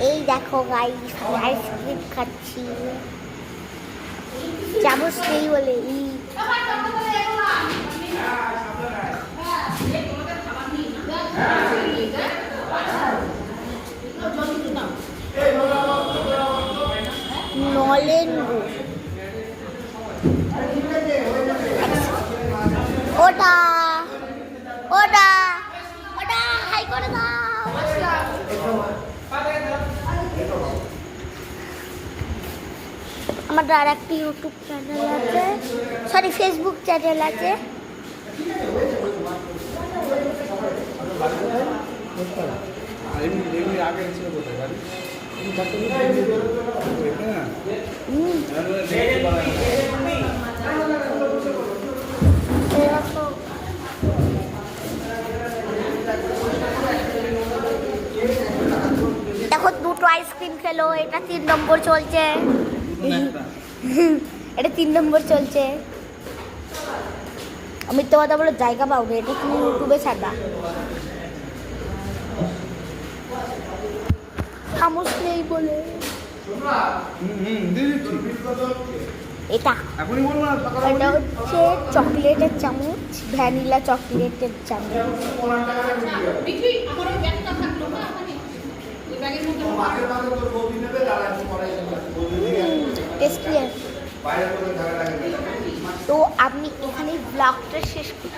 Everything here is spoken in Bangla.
এই দেখো গাইস, আইসক্রিম খাচ্ছি। চামচ নেই বলে নলেন গুড়। ওটা ওটা ওটা হাই করে দাও। আমার আর একটা ইউটিউব চ্যানেল আছে, সরি ফেসবুক চ্যানেল আছে। দেখো দুটো আইসক্রিম খেলো, এটা 3 নম্বর চলছে। এটা 3 নম্বর চলছে। আমি তো কথা বলো জায়গা পাও না, এটা তুমি ইউটিউবে ছাড়বা। চামচ নেই বলে এটা হচ্ছে চকলেটের চামচ, ভ্যানিলা চকলেটের চামচ। টেস্টি। তো আপনি এখানে ব্লগটা শেষ করতে